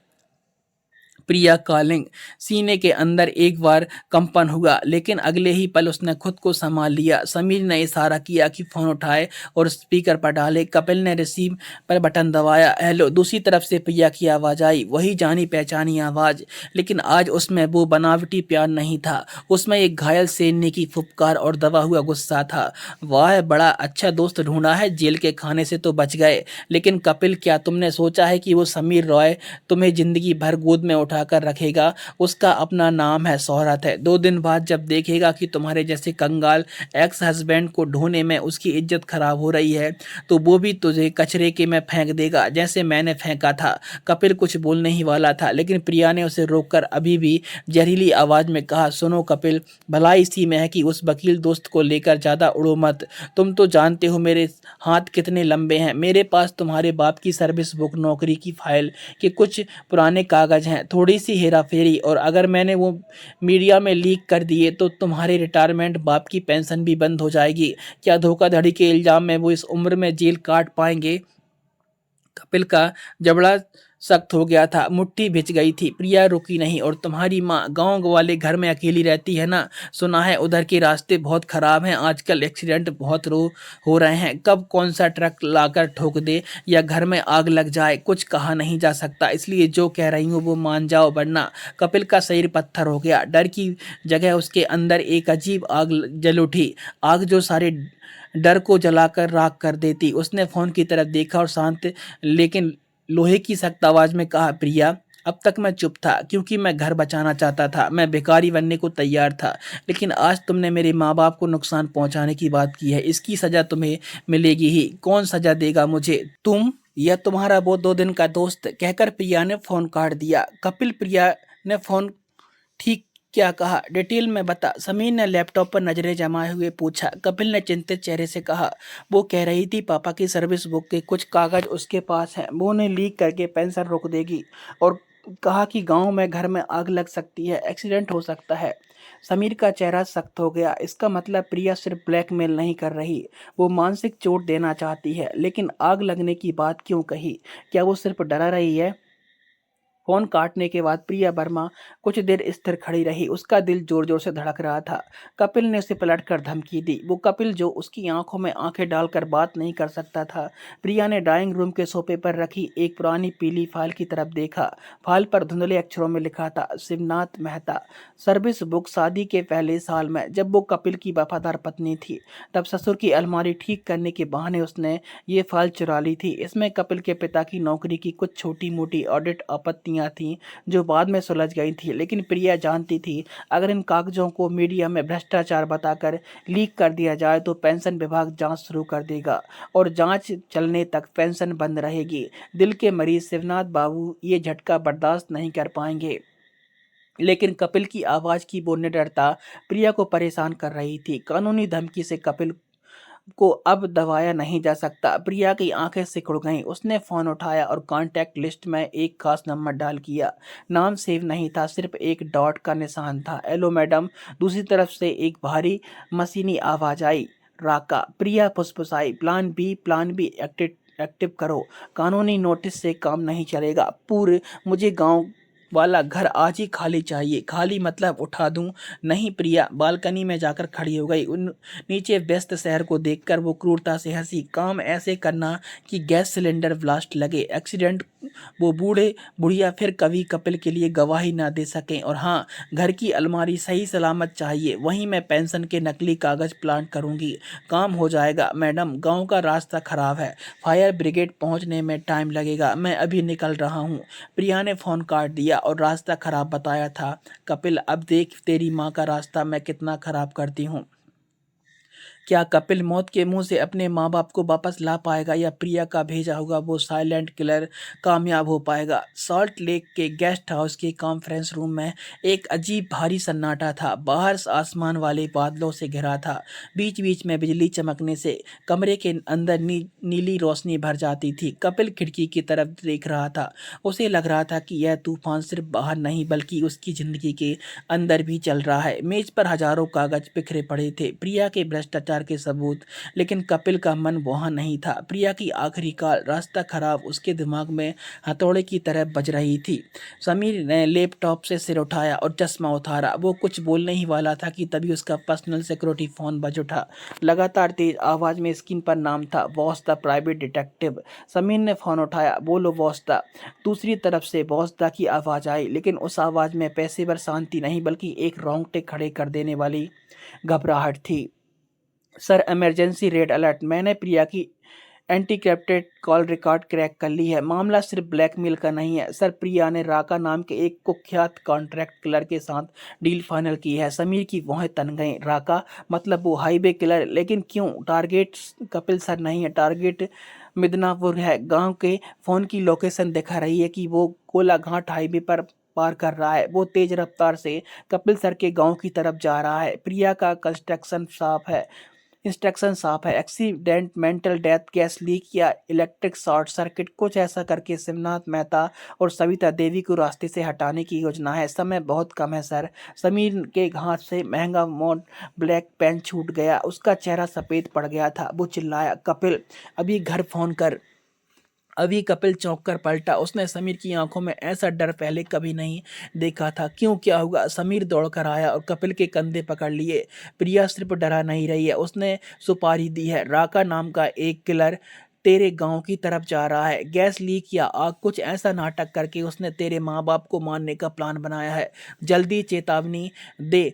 प्रिया कॉलिंग। सीने के अंदर एक बार कंपन हुआ, लेकिन अगले ही पल उसने खुद को संभाल लिया। समीर ने इशारा किया कि फोन उठाए और स्पीकर पर डाले। कपिल ने रिसीव पर बटन दबाया। हेलो। दूसरी तरफ से प्रिया की आवाज आई, वही जानी पहचानी आवाज, लेकिन आज उसमें वो बनावटी प्यार नहीं था। उसमें एक घायल सैन्य की फुफकार और दबा हुआ गुस्सा था। वाह, बड़ा अच्छा दोस्त ढूंढा है। जेल के खाने से तो बच गए, लेकिन कपिल, क्या तुमने सोचा है कि वो समीर रॉय तुम्हें जिंदगी भर गोद में उठाकर रखेगा? उसका अपना नाम है, शोहरत है। 2 दिन बाद जब देखेगा कि तुम्हारे जैसे कंगाल एक्स हस्बैंड को ढूंढने में उसकी इज्जत खराब हो रही है, तो वो भी तुझे कचरे के में फेंक देगा, जैसे मैंने फेंका था। कपिल कुछ बोलने ही वाला था, लेकिन प्रिया ने उसे रोककर अभी भी जहरीली आवाज में कहा, सुनो कपिल, भलाई इसी में है कि उस वकील दोस्त को लेकर ज्यादा उड़ो मत। तुम तो जानते हो मेरे हाथ कितने लंबे हैं। मेरे पास तुम्हारे बाप की सर्विस बुक, नौकरी की फाइल के कुछ पुराने कागज हैं, थोड़ी सी हेरा फेरी, और अगर मैंने वो मीडिया में लीक कर दिए तो तुम्हारे रिटायरमेंट, बाप की पेंशन भी बंद हो जाएगी। क्या धोखाधड़ी के इल्जाम में वो इस उम्र में जेल काट पाएंगे? कपिल का जबड़ा सख्त हो गया था, मुट्ठी भिज गई थी। प्रिया रुकी नहीं। और तुम्हारी माँ गांव वाले घर में अकेली रहती है ना? सुना है उधर के रास्ते बहुत खराब हैं, आजकल एक्सीडेंट बहुत हो रहे हैं। कब कौन सा ट्रक लाकर ठोक दे या घर में आग लग जाए, कुछ कहा नहीं जा सकता। इसलिए जो कह रही हूँ वो मान जाओ, वरना। कपिल का शरीर पत्थर हो गया। डर की जगह उसके अंदर एक अजीब आग जल उठी, आग जो सारे डर को जलाकर राख कर देती। उसने फोन की तरफ देखा और शांत लेकिन लोहे की सख्त आवाज में कहा, प्रिया, अब तक मैं चुप था क्योंकि मैं घर बचाना चाहता था, मैं भिखारी बनने को तैयार था, लेकिन आज तुमने मेरे माँ बाप को नुकसान पहुंचाने की बात की है। इसकी सजा तुम्हें मिलेगी ही। कौन सजा देगा मुझे, तुम या तुम्हारा वो 2 दिन का दोस्त? कहकर प्रिया ने फोन काट दिया। कपिल, प्रिया ने फोन ठीक क्या कहा, डिटेल में बता। समीर ने लैपटॉप पर नजरें जमाए हुए पूछा। कपिल ने चिंतित चेहरे से कहा, वो कह रही थी पापा की सर्विस बुक के कुछ कागज उसके पास हैं, वो उन्हें लीक करके पेंशन रोक देगी, और कहा कि गांव में घर में आग लग सकती है, एक्सीडेंट हो सकता है। समीर का चेहरा सख्त हो गया। इसका मतलब प्रिया सिर्फ ब्लैकमेल नहीं कर रही, वो मानसिक चोट देना चाहती है। लेकिन आग लगने की बात क्यों कही? क्या वो सिर्फ डरा रही है? फोन काटने के बाद प्रिया वर्मा कुछ देर स्थिर खड़ी रही। उसका दिल जोर जोर से धड़क रहा था। कपिल ने उसे पलटकर धमकी दी, वो कपिल जो उसकी आंखों में आंखें डालकर बात नहीं कर सकता था। प्रिया ने ड्राइंग रूम के सोफे पर रखी एक पुरानी पीली फाइल की तरफ देखा। फाइल पर धुंधले अक्षरों में लिखा था, शिवनाथ मेहता, सर्विस बुक, शादी के पहले साल में जब वो कपिल की वफादार पत्नी थी, तब ससुर की अलमारी ठीक करने के बहाने उसने ये फाइल चुरा ली थी। इसमें कपिल के पिता की नौकरी की कुछ छोटी मोटी ऑडिट आपत्तियां थीं जो बाद में सुलझ गई थी। लेकिन प्रिया जानती थी, अगर इन कागजों को मीडिया में भ्रष्टाचार बताकर लीक कर दिया जाए तो पेंशन विभाग जांच शुरू कर देगा, और जांच चलने तक पेंशन बंद रहेगी। दिल के मरीज शिवनाथ बाबू ये झटका बर्दाश्त नहीं कर पाएंगे। लेकिन कपिल की आवाज की वो निडरता प्रिया को परेशान कर रही थी। कानूनी धमकी से कपिल को अब दबाया नहीं जा सकता। प्रिया की आंखें सिकुड़ गईं। उसने फोन उठाया और कांटेक्ट लिस्ट में एक खास नंबर डायल किया। नाम सेव नहीं था, सिर्फ एक डॉट का निशान था। Hello madam. दूसरी तरफ से एक भारी मशीनी आवाज आई, राका। प्रिया फुसफुसाई, प्लान बी एक्टिव करो, कानूनी नोटिस से काम नहीं चलेगा। पूरे मुझे गांव वाला घर आज ही खाली चाहिए। खाली मतलब उठा दूं? नहीं। प्रिया बालकनी में जाकर खड़ी हो गई। उन नीचे व्यस्त शहर को देखकर वो क्रूरता से हंसी। काम ऐसे करना कि गैस सिलेंडर ब्लास्ट लगे, एक्सीडेंट वो बूढ़े बुढ़िया फिर कभी कपिल के लिए गवाही ना दे सकें। और हाँ, घर की अलमारी सही सलामत चाहिए, वहीं मैं पेंशन के नकली कागज प्लांट करूंगी, काम हो जाएगा मैडम। गांव का रास्ता खराब है, फायर ब्रिगेड पहुंचने में टाइम लगेगा, मैं अभी निकल रहा हूं। प्रिया ने फोन काट दिया और रास्ता खराब बताया था। कपिल, अब देख तेरी माँ का रास्ता मैं कितना खराब करती हूँ। क्या कपिल मौत के मुंह से अपने माँ बाप को वापस ला पाएगा, या प्रिया का भेजा होगा वो साइलेंट किलर कामयाब हो पाएगा? सॉल्ट लेक के गेस्ट हाउस के कॉन्फ्रेंस रूम में एक अजीब भारी सन्नाटा था। बाहर आसमान वाले बादलों से घिरा था, बीच बीच में बिजली चमकने से कमरे के अंदर नीली रोशनी भर जाती थी। कपिल खिड़की की तरफ देख रहा था। उसे लग रहा था कि यह तूफान सिर्फ बाहर नहीं बल्कि उसकी जिंदगी के अंदर भी चल रहा है। मेज पर हजारों कागज बिखरे पड़े थे, प्रिया के भ्रष्टाचार के सबूत, लेकिन कपिल का मन वहां नहीं था। प्रिया की आखिरी कॉल, रास्ता खराब, उसके दिमाग में हथौड़े की तरह बज रही थी। समीर ने लैपटॉप से सिर उठाया और चश्मा उतारा। वो कुछ बोलने ही वाला था कि तभी उसका पर्सनल सिक्योरिटी फोन बज उठा। लगातार तेज आवाज में स्क्रीन पर नाम था, वॉस्ता प्राइवेट डिटेक्टिव। समीर ने फोन उठाया। बोलो वॉस्ता। दूसरी तरफ से वॉस्ता की आवाज आई, लेकिन उस आवाज में पेशेवर शांति नहीं बल्कि एक रोंगटे खड़े कर देने वाली घबराहट थी। सर, इमरजेंसी रेड अलर्ट, मैंने प्रिया की एंटीक्रिप्टेड कॉल रिकॉर्ड क्रैक कर ली है। मामला सिर्फ ब्लैकमेल का नहीं है सर, प्रिया ने राका नाम के एक कुख्यात कॉन्ट्रैक्ट किलर के साथ डील फाइनल की है। समीर की भौहें तन गईं। राका मतलब वो हाईवे किलर? लेकिन क्यों? टारगेट कपिल सर नहीं है, टारगेट मिदनापुर है। गांव के फोन की लोकेशन दिखा रही है कि वो कोलाघाट हाईवे पर पार कर रहा है। वो तेज रफ्तार से कपिल सर के गांव की तरफ जा रहा है। प्रिया का इंस्ट्रक्शन साफ है, accident, mental death, gas leak या इलेक्ट्रिक शॉर्ट सर्किट, कुछ ऐसा करके शिवनाथ मेहता और सविता देवी को रास्ते से हटाने की योजना है। समय बहुत कम है सर। समीर के हाथ से महंगा मोड ब्लैक पेन छूट गया, उसका चेहरा सफेद पड़ गया था। वो चिल्लाया, कपिल अभी घर फोन कर। अभी कपिल चौंक कर पलटा। उसने समीर की आंखों में ऐसा डर पहले कभी नहीं देखा था। क्यों, क्या हुआ? समीर दौड़कर आया और कपिल के कंधे पकड़ लिए। प्रिया सिर्फ डरा नहीं रही है, उसने सुपारी दी है। राका नाम का एक किलर तेरे गांव की तरफ जा रहा है। गैस लीक या आग, कुछ ऐसा नाटक करके उसने तेरे माँ बाप को मारने का प्लान बनाया है। जल्दी चेतावनी दे।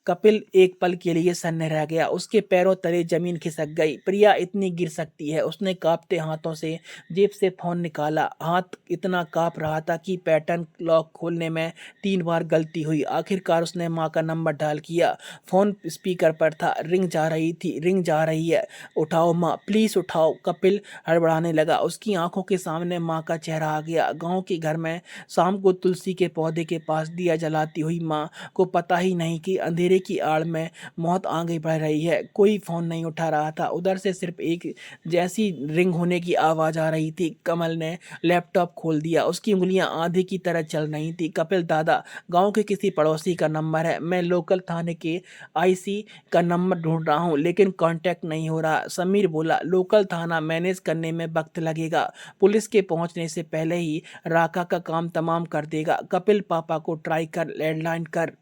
कपिल एक पल के लिए सन्न रह गया, उसके पैरों तले जमीन खिसक गई। प्रिया इतनी गिर सकती है? उसने कांपते हाथों से जेब से फोन निकाला। हाथ इतना कांप रहा था कि पैटर्न लॉक खोलने में 3 बार गलती हुई। आखिरकार उसने माँ का नंबर डायल किया। फोन स्पीकर पर था, रिंग जा रही थी, रिंग जा रही है। उठाओ माँ, प्लीज उठाओ। कपिल हड़बड़ाने लगा, उसकी आंखों के सामने माँ का चेहरा आ गया। गाँव के घर में शाम को तुलसी के पौधे के पास दिया जलाती हुई माँ को पता ही नहीं कि अंधेरे की आड़ में मौत आगे बढ़ रही है। कोई फोन नहीं उठा रहा था। उधर से सिर्फ एक जैसी रिंग होने की आवाज आ रही थी। कमल ने लैपटॉप खोल दिया, उसकी उंगलियां आंधी की तरह चल रही थी। कपिल दादा, गांव के किसी पड़ोसी का नंबर है, मैं लोकल थाने के आईसी का नंबर ढूंढ रहा हूं लेकिन कांटेक्ट नहीं हो रहा। समीर बोला, लोकल थाना मैनेज करने में वक्त लगेगा, पुलिस के पहुंचने से पहले ही राका का काम तमाम कर देगा। कपिल, पापा को ट्राई कर, लैंडलाइन कर।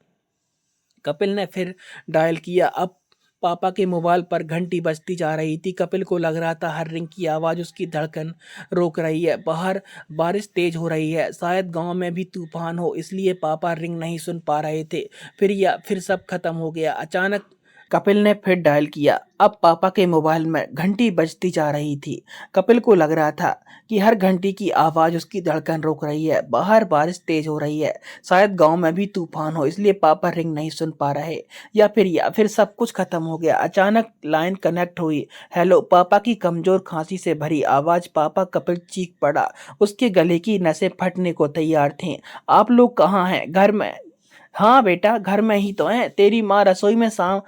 कपिल ने फिर डायल किया। अब पापा के मोबाइल पर घंटी बजती जा रही थी। कपिल को लग रहा था हर रिंग की आवाज उसकी धड़कन रोक रही है। बाहर बारिश तेज हो रही है, शायद गांव में भी तूफान हो, इसलिए पापा रिंग नहीं सुन पा रहे थे। फिर सब खत्म हो गया। अचानक कपिल ने फिर डायल किया। अब पापा के मोबाइल में घंटी बजती जा रही थी। कपिल को लग रहा था कि हर घंटी की आवाज उसकी धड़कन रोक रही है। बाहर बारिश तेज हो रही है, शायद गांव में भी तूफान हो, इसलिए पापा रिंग नहीं सुन पा रहे। या फिर सब कुछ खत्म हो गया। अचानक लाइन कनेक्ट हुई। हेलो, पापा की कमजोर खांसी से भरी आवाज। पापा, कपिल चीख पड़ा, उसके गले की नसें फटने को तैयार थीं। आप लोग कहाँ हैं? घर में? हाँ बेटा, घर में ही तो हैं। तेरी माँ रसोई में शाम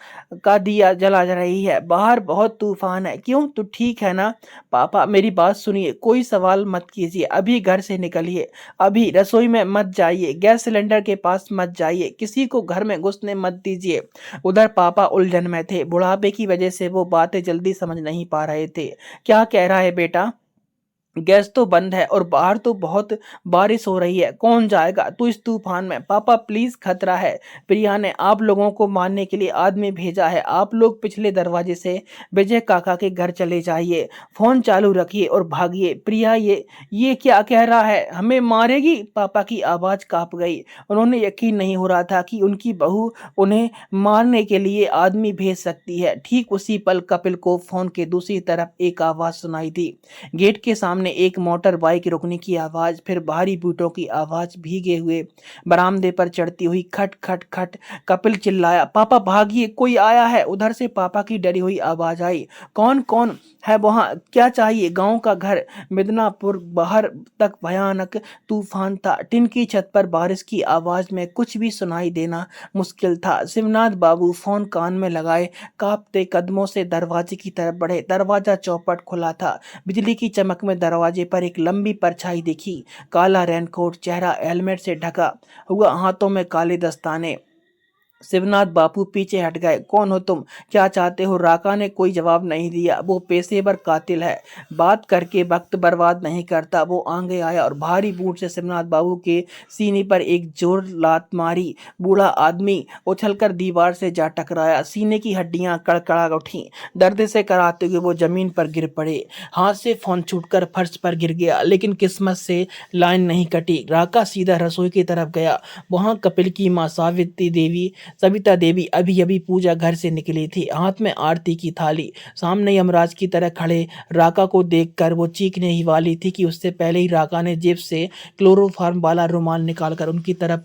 का दिया जला रही है। बाहर बहुत तूफान है। क्यों, तू ठीक है ना? पापा, मेरी बात सुनिए, कोई सवाल मत कीजिए, अभी घर से निकलिए, अभी रसोई में मत जाइए, गैस सिलेंडर के पास मत जाइए, किसी को घर में घुसने मत दीजिए। उधर पापा उलझन में थे। बुढ़ापे की वजह से वो बातें जल्दी समझ नहीं पा रहे थे। क्या कह रहा है बेटा? गैस तो बंद है और बाहर तो बहुत बारिश हो रही है। कौन जाएगा तू इस तूफान में? पापा प्लीज, खतरा है। प्रिया ने आप लोगों को मारने के लिए आदमी भेजा है। आप लोग पिछले दरवाजे से विजय काका के घर चले जाइए, फोन चालू रखिए और भागिए। प्रिया, ये क्या कह रहा है? हमें मारेगी? पापा की आवाज कांप गई। उन्होंने यकीन नहीं हो रहा था कि उनकी बहू उन्हें मारने के लिए आदमी भेज सकती है। ठीक उसी पल कपिल को फोन के दूसरी तरफ एक आवाज सुनाई दी। गेट के सामने एक मोटर बाइक रुकने की आवाज, फिर भारी बूटों की आवाज, भीगे हुए बरामदे पर चढ़ती हुई खट खट खट। कपिल चिल्लाया, पापा भागिए, कोई आया है। उधर से पापा की डरी हुई आवाज आई, कौन कौन है वहां? क्या चाहिए? गांव का घर मिदनापुर। बाहर तक भयानक तूफान था। टिन की छत पर बारिश की आवाज में कुछ भी सुनाई देना मुश्किल था। शिवनाथ बाबू फोन कान में लगाए कांपते कदमों से दरवाजे की तरफ बढ़े। दरवाजा चौपट खुला था। बिजली की चमक में दरवाजे पर एक लंबी परछाई दिखी। काला रेनकोट, चेहरा हेलमेट से ढका हुआ, हाथों में काले दस्ताने। शिवनाथ बापू पीछे हट गए। कौन हो तुम? क्या चाहते हो? राका ने कोई जवाब नहीं दिया। वो पेशेवर कातिल है, बात करके वक्त बर्बाद नहीं करता। वो आगे आया और भारी बूट से शिवनाथ बाबू के सीने पर एक जोर लात मारी। बूढ़ा आदमी उछलकर दीवार से जा टकराया। सीने की हड्डियां कड़कड़ा उठी। दर्द से कराहते हुए वो जमीन पर गिर पड़े। हाथ से फोन छूटकर फर्श पर गिर गया, लेकिन किस्मत से लाइन नहीं कटी। राका सीधा रसोई की तरफ गया। वहां कपिल की मां सविता देवी अभी अभी पूजा घर से निकली थी, हाथ में आरती की थाली। सामने यमराज की तरह खड़े राका को देखकर वो चीखने ही वाली थी कि उससे पहले ही राका ने जेब से क्लोरोफार्म वाला रुमाल निकालकर उनकी तरफ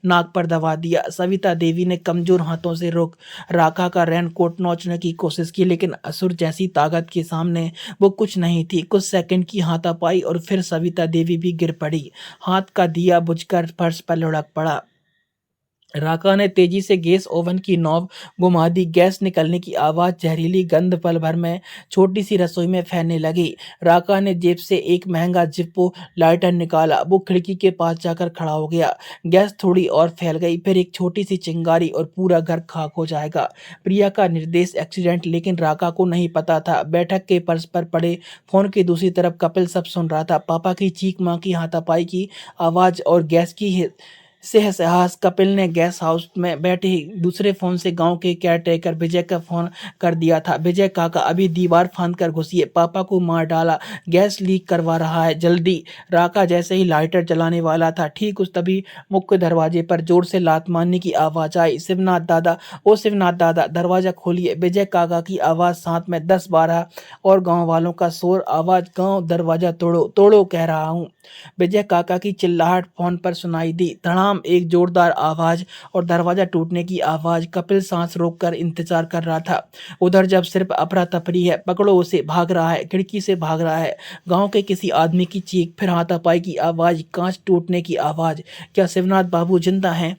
नाक पर दबा दिया। सविता देवी ने कमजोर हाथों से रोक राका का रेनकोट नोचने की कोशिश की, लेकिन असुर जैसी ताकत के सामने वो कुछ नहीं थी। कुछ सेकंड की हाथापाई और फिर सविता देवी भी गिर पड़ी। हाथ का दिया बुझकर फर्श पर लुढ़क पड़ा। राका ने तेजी से गैस ओवन की नॉब घुमा दी। गैस निकलने की आवाज, जहरीली गंध पल भर में छोटी सी रसोई में फैलने लगी। राका ने जेब से एक महंगा जिप्पो लाइटर निकाला। वो खिड़की के पास जाकर खड़ा हो गया। गैस थोड़ी और फैल गई, फिर एक छोटी सी चिंगारी और पूरा घर खाक हो जाएगा। प्रिया का निर्देश एक्सीडेंट, लेकिन राका को नहीं पता था। बैठक के फर्श पर पड़े फोन की दूसरी तरफ कपिल सब सुन रहा था। पापा की चीख, माँ की हाथापाई की आवाज और गैस की सहसाहस। कपिल ने गैस हाउस में बैठे ही दूसरे फोन से गांव के केयरटेकर विजय का फोन कर दिया था। विजय काका, अभी दीवार फांद कर घुसिए, पापा को मार डाला, गैस लीक करवा रहा है, जल्दी। राका जैसे ही लाइटर जलाने वाला था, ठीक उस तभी मुख्य दरवाजे पर जोर से लात मारने की आवाज आई। शिवनाथ दादा, ओ शिवनाथ दादा, दरवाजा खोलिए। विजय काका की आवाज, साथ में 10-12 और गांव वालों का शोर। आवाज, गांव, दरवाजा तोड़ो तोड़ो, कह रहा हूँ। विजय काका की चिल्लाहट फोन पर सुनाई दी। धड़ाम, एक जोरदार आवाज और दरवाजा टूटने की आवाज। कपिल सांस रोककर इंतजार कर रहा था। उधर जब सिर्फ अफरा तफरी है, पकड़ो उसे, भाग रहा है, खिड़की से भाग रहा है। गांव के किसी आदमी की चीख, फिर हाथापाई की आवाज, कांच टूटने की आवाज। क्या शिवनाथ बाबू जिंदा हैं?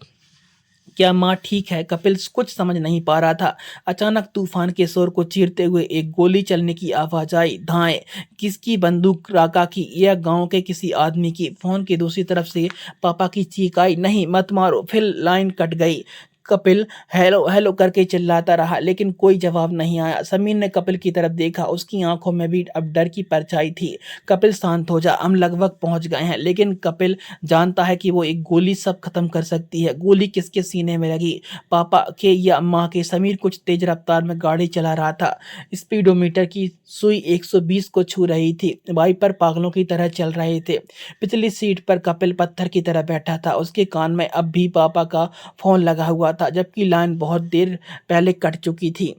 क्या माँ ठीक है? कपिल कुछ समझ नहीं पा रहा था। अचानक तूफान के शोर को चीरते हुए एक गोली चलने की आवाज आई। धाएं। किसकी बंदूक? राका की या गांव के किसी आदमी की? फोन की दूसरी तरफ से पापा की चीख आई, नहीं मत मारो। फिर लाइन कट गई। कपिल हेलो हेलो करके चिल्लाता रहा, लेकिन कोई जवाब नहीं आया। समीर ने कपिल की तरफ देखा, उसकी आंखों में भी अब डर की परछाई थी। कपिल शांत हो जा, हम लगभग पहुंच गए हैं। लेकिन कपिल जानता है कि वो एक गोली सब खत्म कर सकती है। गोली किसके सीने में लगी, पापा के या माँ के? समीर कुछ तेज रफ्तार में गाड़ी चला रहा था। स्पीडोमीटर की सुई 120 को छू रही थी। वाइपर पागलों की तरह चल रहे थे। पिछली सीट पर कपिल पत्थर की तरह बैठा था। उसके कान में अब भी पापा का फोन लगा हुआ था, जबकि लाइन बहुत देर पहले कट चुकी थी।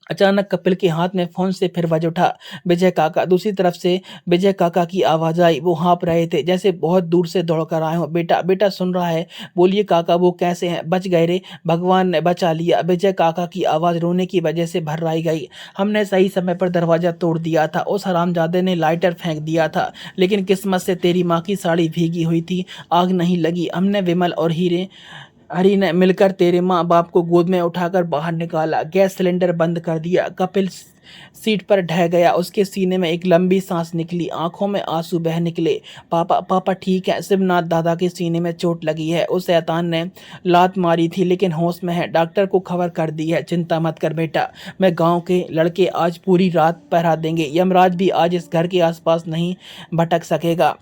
अचानक कपिल के हाथ में फोन से फिर बज उठा, विजय काका। दूसरी तरफ से विजय काका की आवाज आई। वो हाँप रहे थे, जैसे बहुत दूर से दौड़कर आए हो। बेटा, बेटा सुन रहा है? बोलिए काका, वो कैसे हैं? बच गए रे, भगवान ने बचा लिया। विजय काका की आवाज रोने की वजह से भर्राई गई। हमने सही समय पर दरवाजा तोड़ दिया था, उस हरामजादे ने लाइटर फेंक दिया था, लेकिन किस्मत से तेरी माँ की साड़ी भीगी हुई थी, आग नहीं लगी। हमने विमल और हरी ने मिलकर तेरे माँ बाप को गोद में उठाकर बाहर निकाला, गैस सिलेंडर बंद कर दिया। कपिल सीट पर ढह गया। उसके सीने में एक लंबी सांस निकली, आंखों में आंसू बह निकले। पापा पापा ठीक है। शिवनाथ दादा के सीने में चोट लगी है, उस शैतान ने लात मारी थी, लेकिन होश में है। डॉक्टर को खबर कर दी है। चिंता मत कर बेटा, मैं गांव के लड़के आज पूरी रात पहरा देंगे। यमराज भी आज इस घर के आसपास नहीं भटक सकेगा।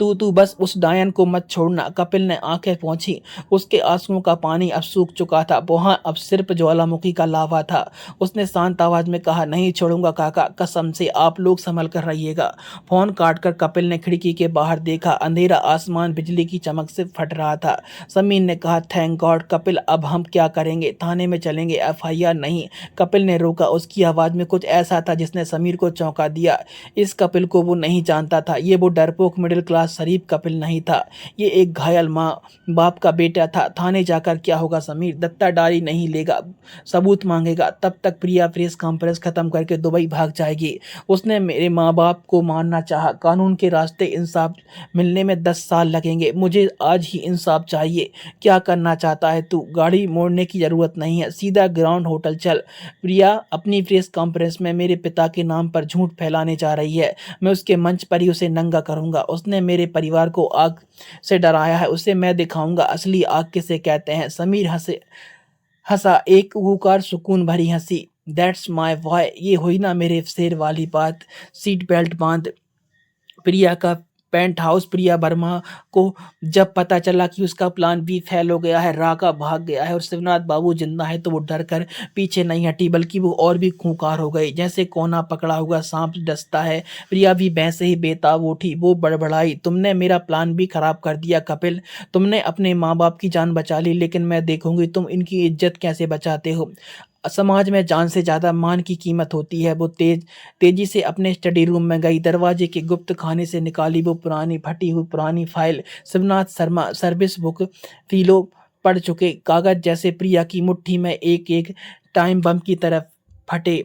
तू तू बस उस डायन को मत छोड़ना। कपिल ने आंखें पोंछी। उसके आंसुओं का पानी अब सूख चुका था, वहां अब सिर्फ ज्वालामुखी का लावा था। उसने शांत आवाज में कहा, नहीं छोड़ूंगा काका, कसम से। आप लोग संभल कर रहिएगा। फोन काटकर कपिल ने खिड़की के बाहर देखा। अंधेरा आसमान बिजली की चमक से फट रहा था। समीर ने कहा, थैंक गॉड। कपिल, अब हम क्या करेंगे? थाने में चलेंगे, एफआईआर नहीं। कपिल ने रोका। उसकी आवाज में कुछ ऐसा था जिसने समीर को चौंका दिया। इस कपिल को वो नहीं जानता था। ये वो डरपोक मिडिल क्लास शरीफ कपिल नहीं था। ये एक घायल माँ बाप का बेटा था। थाने जाकर क्या होगा समीर? दत्तादारी नहीं लेगा, सबूत मांगेगा। तब तक प्रिया प्रेस कॉन्फ्रेंस खत्म करके दुबई भाग जाएगी। उसने मेरे माँ बाप को मारना चाहा। कानून के रास्ते इंसाफ मिलने में 10 साल लगेंगे। मुझे आज ही इंसाफ चाहिए। क्या करना चाहता है तू? गाड़ी मोड़ने की जरूरत नहीं है, सीधा ग्राउंड होटल चल। प्रिया अपनी प्रेस कॉन्फ्रेंस में मेरे पिता के नाम पर झूठ फैलाने जा रही है। मैं उसके मंच पर ही उसे नंगा करूंगा। उसने मेरे परिवार को आग से डराया है, उसे मैं दिखाऊंगा असली आग किसे कहते हैं। समीर हंसा, एक उकार सुकून भरी हंसी। That's my boy. ये हुई ना मेरे शेर वाली बात। सीट बेल्ट बांध। प्रिया का पेंट हाउस। प्रिया वर्मा को जब पता चला कि उसका प्लान भी फेल हो गया है, राका भाग गया है और शिवनाथ बाबू जिंदा है, तो वो डर कर पीछे नहीं हटी, बल्कि वो और भी खूंखार हो गई, जैसे कोना पकड़ा हुआ सांप डसता है। प्रिया भी वैसे ही बेताब उठी। वो बड़बड़ाई, तुमने मेरा प्लान भी खराब कर दिया कपिल। तुमने अपने माँ बाप की जान बचा ली, लेकिन मैं देखूंगी तुम इनकी इज्जत कैसे बचाते हो। समाज में जान से ज्यादा मान की कीमत होती है। वो तेजी से अपने स्टडी रूम में गई। दरवाजे के गुप्त खाने से निकाली वो पुरानी फटी हुई पुरानी file. Shivnath Sharma service book, फीलो पढ़ चुके कागज जैसे प्रिया की मुट्ठी में एक एक टाइम बम की तरफ फटे।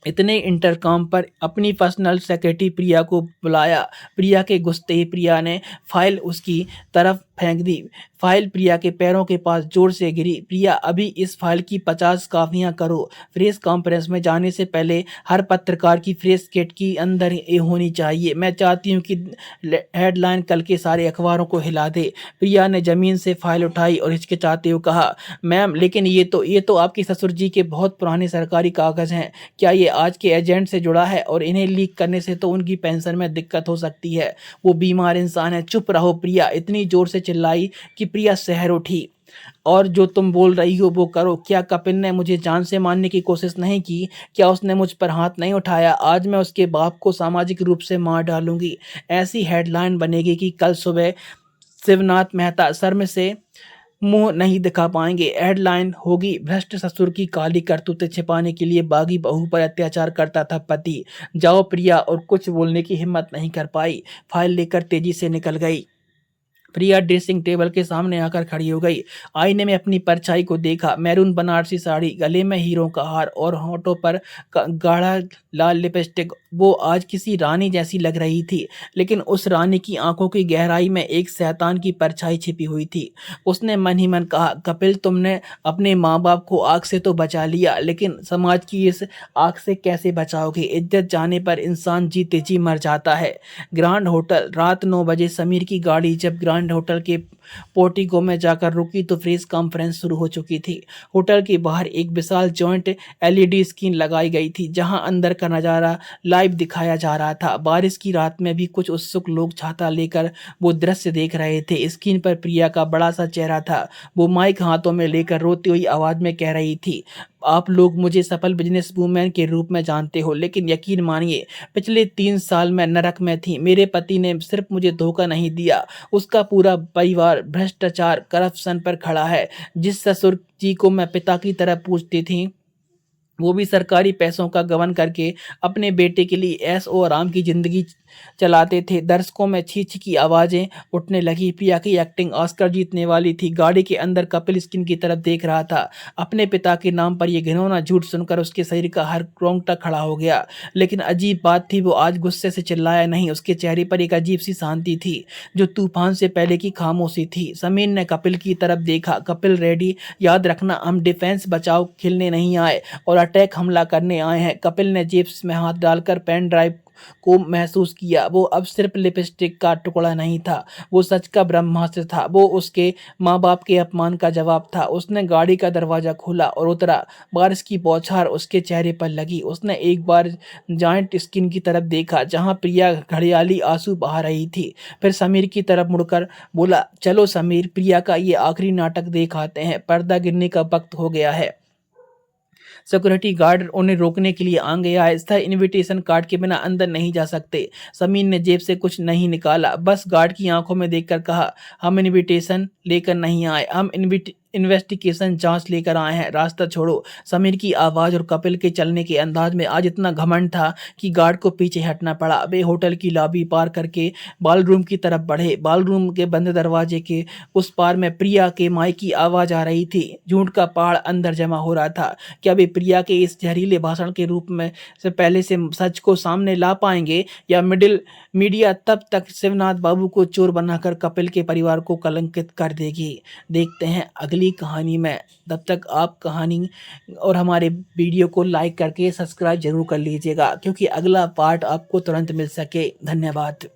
इतने इंटरकॉम पर अपनी पर्सनल सेक्रेटरी प्रिया को बुलाया। प्रिया के घुसते ही प्रिया ने फाइल उसकी तरफ फेंक दी। फाइल प्रिया के पैरों के पास जोर से गिरी। प्रिया, अभी इस फाइल की 50 कापियां करो। प्रेस कॉन्फ्रेंस में जाने से पहले हर पत्रकार की प्रेस किट की अंदर ये होनी चाहिए। मैं चाहती हूँ कि हेडलाइन कल के सारे अखबारों को हिला दे। प्रिया ने जमीन से फाइल उठाई और हिचकिचाते हुए कहा, मैम लेकिन ये तो आपके ससुर जी के बहुत पुराने सरकारी कागज हैं। क्या ये आज के एजेंट से जुड़ा है? और इन्हें लीक करने से तो उनकी पेंशन में दिक्कत हो सकती है। वो बीमार इंसान है। चुप रहो। प्रिया इतनी जोर से चिल्लाई कि प्रिया शहर उठी। और जो तुम बोल रही हो वो करो। क्या कपिल ने मुझे जान से मारने की कोशिश नहीं की? क्या उसने मुझ पर हाथ नहीं उठाया? आज मैं उसके बाप को सामाजिक रूप से मार डालूंगी। ऐसी हेडलाइन बनेगी कि कल सुबह शिवनाथ मेहता शर्म से मुंह नहीं दिखा पाएंगे। हेडलाइन होगी, भ्रष्ट ससुर की काली करतूतें छिपाने के लिए बागी बहू पर अत्याचार करता था पति। जाओ प्रिया। और कुछ बोलने की हिम्मत नहीं कर पाई। फाइल लेकर तेजी से निकल गई। प्रिया ड्रेसिंग टेबल के सामने आकर खड़ी हो गई। आईने में अपनी परछाई को देखा। मैरून बनारसी साड़ी, गले में हीरों का हार और होठों पर गाढ़ा लाल लिपस्टिक। वो आज किसी रानी जैसी लग रही थी, लेकिन उस रानी की आंखों की गहराई में एक शैतान की परछाई छिपी हुई थी। उसने मन ही मन कहा, कपिल तुमने अपने माँ बाप को आग से तो बचा लिया, लेकिन समाज की इस आग से कैसे बचाओगे? इज्जत जाने पर इंसान जीते जी मर जाता है। Grand hotel. रात 9 बजे समीर की गाड़ी जब ग्रांड होटल के पोर्टिको में जाकर रुकी तो प्रेस कॉन्फ्रेंस शुरू हो चुकी थी। होटल के बाहर एक विशाल जॉइंट एलईडी स्क्रीन लगाई गई थी, जहां अंदर का नजारा लाइव दिखाया जा रहा था। बारिश की रात में भी कुछ उत्सुक लोग छाता लेकर वो दृश्य देख रहे थे। स्क्रीन पर प्रिया का बड़ा सा चेहरा था। वो माइक हाथों में लेकर रोती हुई आवाज में कह रही थी, आप लोग मुझे सफल बिजनेस वूमेन के रूप में जानते हो, लेकिन यकीन मानिए पिछले 3 साल मैं नरक में थी। मेरे पति ने सिर्फ मुझे धोखा नहीं दिया, उसका पूरा परिवार भ्रष्टाचार करप्शन पर खड़ा है। जिस ससुर जी को मैं पिता की तरह पूछती थी, वो भी सरकारी पैसों का गबन करके अपने बेटे के लिए ऐश और आराम की जिंदगी चलाते थे। दर्शकों में छी-छी की आवाज़ें उठने लगी। प्रिया की एक्टिंग ऑस्कर जीतने वाली थी। गाड़ी के अंदर कपिल स्क्रीन की तरफ देख रहा था। अपने पिता के नाम पर ये घिनौना झूठ सुनकर उसके शरीर का हर रोंगटा खड़ा हो गया। लेकिन अजीब बात थी, वो आज गुस्से से चिल्लाया नहीं। उसके चेहरे पर एक अजीब सी शांति थी, जो तूफान से पहले की खामोशी थी। समीर ने कपिल की तरफ देखा। कपिल रेडी, याद रखना हम डिफेंस बचाव खेलने नहीं आए और अटैक हमला करने आए हैं। कपिल ने जेब में हाथ डालकर पेन ड्राइव को महसूस किया। वो अब सिर्फ लिपस्टिक का टुकड़ा नहीं था, वो सच का ब्रह्मास्त्र था। वो उसके माँ बाप के अपमान का जवाब था। उसने गाड़ी का दरवाजा खोला और उतरा। बारिश की बौछार उसके चेहरे पर लगी। उसने एक बार जायंट स्क्रीन की तरफ देखा, जहां प्रिया घड़ियाली आंसू बहा रही थी। फिर समीर की तरफ मुड़कर बोला, चलो समीर, प्रिया का ये आखिरी नाटक देख आते हैं। पर्दा गिरने का वक्त हो गया है। सिक्योरिटी गार्ड उन्हें रोकने के लिए आ गया है। सर, इनविटेशन कार्ड के बिना अंदर नहीं जा सकते। समीर ने जेब से कुछ नहीं निकाला, बस गार्ड की आंखों में देखकर कहा, हम इनविटेशन लेकर नहीं आए, हम इन्वेस्टिगेशन जांच लेकर आए हैं। रास्ता छोड़ो। समीर की आवाज़ और कपिल के चलने के अंदाज में आज इतना घमंड था कि गार्ड को पीछे हटना पड़ा। वे होटल की लॉबी पार करके बालरूम की तरफ बढ़े। बालरूम के बंद दरवाजे के उस पार में प्रिया के माई की आवाज़ आ रही थी। झूठ का पहाड़ अंदर जमा हो रहा था। क्या वे प्रिया के इस जहरीले भाषण के रूप में से पहले से सच को सामने ला पाएंगे, या मीडिया तब तक शिवनाथ बाबू को चोर बनाकर कपिल के परिवार को कलंकित कर देगी? देखते हैं अगली कहानी में। तब तक आप कहानी और हमारे वीडियो को लाइक करके सब्सक्राइब जरूर कर लीजिएगा, क्योंकि अगला पार्ट आपको तुरंत मिल सके। धन्यवाद।